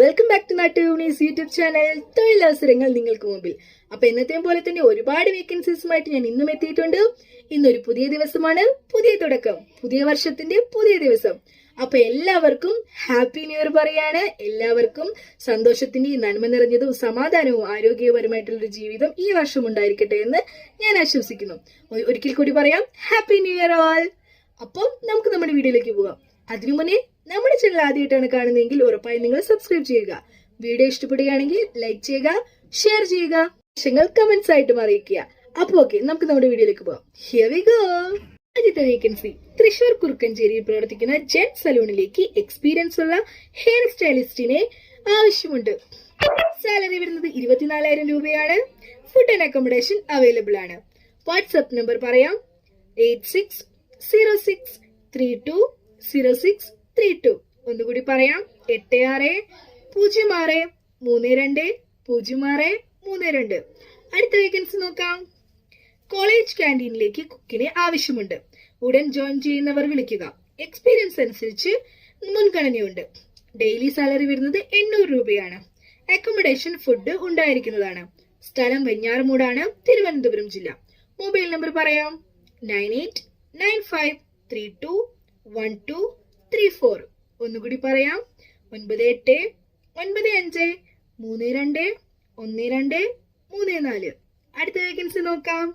Welcome back to നാട്ടുയൂണീസ് YouTube channel. തൊഴിലവസരങ്ങൾ നിങ്ങൾക്ക് മുമ്പിൽ. അപ്പൊ എന്നത്തെയും പോലെ തന്നെ ഒരുപാട് വേക്കൻസീസുമായിട്ട് ഞാൻ ഇന്നും എത്തിയിട്ടുണ്ട്. ഇന്നൊരു പുതിയ ദിവസമാണ്, പുതിയ തുടക്കം, പുതിയ വർഷത്തിന്റെ പുതിയ ദിവസം. അപ്പൊ എല്ലാവർക്കും ഹാപ്പി ന്യൂ ഇയർ പറയാണ്. എല്ലാവർക്കും സന്തോഷത്തിന്റെയും നന്മ നിറഞ്ഞതും സമാധാനവും ആരോഗ്യപരമായിട്ടുള്ളൊരു ജീവിതം ഈ വർഷം ഉണ്ടായിരിക്കട്ടെ എന്ന് ഞാൻ ആശംസിക്കുന്നു. ഒരിക്കൽ കൂടി പറയാം, ഹാപ്പി ന്യൂ ഇയർ ഓൾ. അപ്പം നമുക്ക് നമ്മുടെ വീഡിയോയിലേക്ക് പോകാം. അതിനു മുന്നേ നമ്മുടെ ചാനൽ ആദ്യമായിട്ടാണ് കാണുന്നതെങ്കിൽ ഉറപ്പായി നിങ്ങൾ സബ്സ്ക്രൈബ് ചെയ്യുക. വീഡിയോ ഇഷ്ടപ്പെടുകയാണെങ്കിൽ ലൈക്ക് ചെയ്യുക, ഷെയർ ചെയ്യുക, വിഷയങ്ങൾ കമന്റ്സ് ആയിട്ട് അറിയിക്കുക. അപ്പൊ ഓക്കെ, നമുക്ക് നമ്മുടെ വീഡിയോയിലേക്ക് പോകാം. Here we go. ആദ്യത്തെ വേക്കൻസി തൃശൂർ കുറുക്കഞ്ചേരിയിൽ പ്രവർത്തിക്കുന്ന ജെൻ സലൂണിലേക്ക് എക്സ്പീരിയൻസ് ഉള്ള ഹെയർ സ്റ്റൈലിസ്റ്റിനെ ആവശ്യമുണ്ട്. സാലറി വരുന്നത് 24,000 രൂപയാണ്. ഫുഡ് ആൻഡ് അക്കോമഡേഷൻ അവൈലബിൾ ആണ്. വാട്സ്ആപ്പ് നമ്പർ പറയാം, 8606320632. ഒന്നുകൂടി പറയാം, 8606320632. അടുത്ത വേക്കൻസി നോക്കാം. കോളേജ് ക്യാൻറ്റീനിലേക്ക് കുക്കിനെ ആവശ്യമുണ്ട്. ഉടൻ ജോയിൻ ചെയ്യുന്നവർ വിളിക്കുക. എക്സ്പീരിയൻസ് അനുസരിച്ച് മുൻഗണനയുണ്ട്. ഡെയിലി സാലറി വരുന്നത് 800 രൂപയാണ്. അക്കോമഡേഷൻ ഫുഡ് ഉണ്ടായിരിക്കുന്നതാണ്. സ്ഥലം വെഞ്ഞാറമൂടാണ്, തിരുവനന്തപുരം ജില്ല. മൊബൈൽ നമ്പർ പറയാം, 9895321234. ഒന്നുകൂടി പറയാം, 9895321234. അടുത്ത വേക്കൻസി നോക്കാം.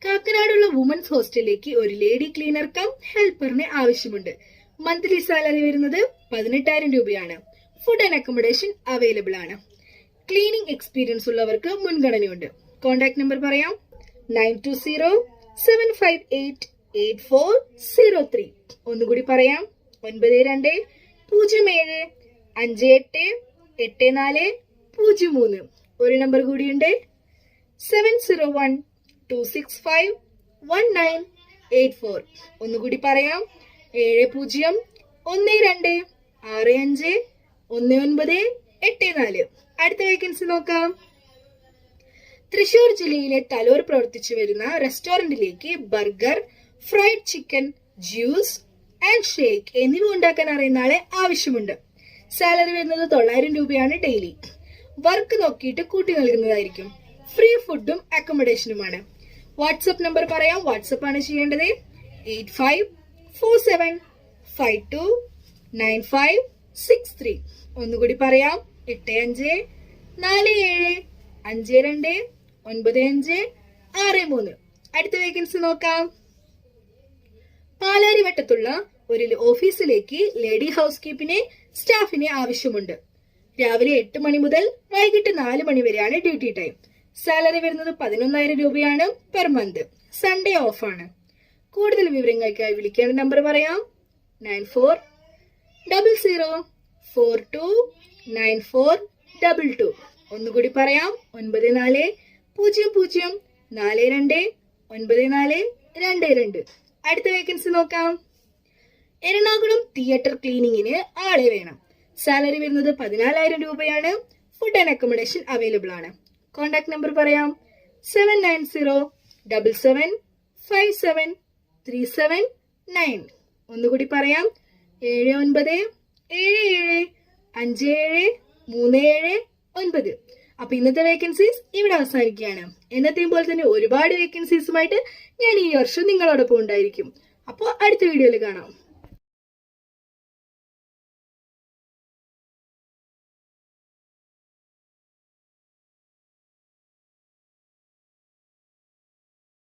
കാക്കനാടുള്ള വുമൻസ് ഹോസ്റ്റലിലേക്ക് ഒരു ലേഡി ക്ലീനർ കം ഹെൽപ്പറിനെ ആവശ്യമുണ്ട്. മന്ത്ലി സാലറി വരുന്നത് 18,000 രൂപയാണ്. ഫുഡ് ആൻഡ് അക്കോമഡേഷൻ അവൈലബിൾ ആണ്. ക്ലീനിംഗ് എക്സ്പീരിയൻസ് ഉള്ളവർക്ക് മുൻഗണനയുണ്ട്. കോൺടാക്ട് നമ്പർ പറയാം, 9207588403. ഒന്നുകൂടി പറയാം, 9207588403. ഒരു നമ്പർ കൂടിയുണ്ട്, 7012651984. ഒന്നുകൂടി പറയാം, 7012651984. അടുത്ത വേക്കൻസി നോക്കാം. തൃശൂർ ജില്ലയിലെ തലോർ പ്രവർത്തിച്ചു വരുന്ന റെസ്റ്റോറന്റിലേക്ക് burger, fried chicken, juice and shake എന്നിവ ഉണ്ടാക്കാൻ അറിയുന്ന ആളെ ആവശ്യമുണ്ട്. സാലറി വരുന്നത് 900 രൂപയാണ് ഡെയിലി. വർക്ക് നോക്കിയിട്ട് കൂട്ടി നൽകുന്നതായിരിക്കും. ഫ്രീ ഫുഡും അക്കോമഡേഷനുമാണ്. വാട്സ്ആപ്പ് നമ്പർ പറയാം, വാട്സ്ആപ്പ് ആണ് ചെയ്യേണ്ടത്, 8547529563. ഒന്നുകൂടി പറയാം, 8547529563. അടുത്ത വേക്കൻസി നോക്കാം. പാലാരിവട്ടത്തുള്ള ഒരു ഓഫീസിലേക്ക് ലേഡി ഹൗസ് കീപ്പിനെ സ്റ്റാഫിനെ ആവശ്യമുണ്ട്. രാവിലെ 8 മണി മുതൽ വൈകിട്ട് 4 മണി വരെയാണ് ഡ്യൂട്ടി ടൈം. സാലറി വരുന്നത് 11,000 രൂപയാണ് പെർ മന്ത്. സൺഡേ ഓഫ് ആണ്. കൂടുതൽ വിവരങ്ങൾക്കായി വിളിക്കേണ്ട നമ്പർ പറയാം, 9400429422. ഒന്നുകൂടി പറയാം, 9400429422. അടുത്ത വേക്കൻസി നോക്കാം. എറണാകുളം തിയേറ്റർ ക്ലീനിങ്ങിന് ആളെ വേണം. സാലറി വരുന്നത് 14,000 രൂപയാണ്. ഫുഡ് ആൻഡ് അക്കോമഡേഷൻ അവൈലബിൾ ആണ്. കോൺടാക്ട് നമ്പർ പറയാം, 7907775739. ഒന്നുകൂടി പറയാം, 7977573739. അപ്പൊ ഇന്നത്തെ വേക്കൻസീസ് ഇവിടെ അവസാനിക്കുകയാണ്. എന്നത്തെയും പോലെ തന്നെ ഒരുപാട് വേക്കൻസീസുമായിട്ട് ഞാൻ ഈ വർഷം നിങ്ങളോടൊപ്പം ഉണ്ടായിരിക്കും. അപ്പോൾ അടുത്ത വീഡിയോയിൽ കാണാം.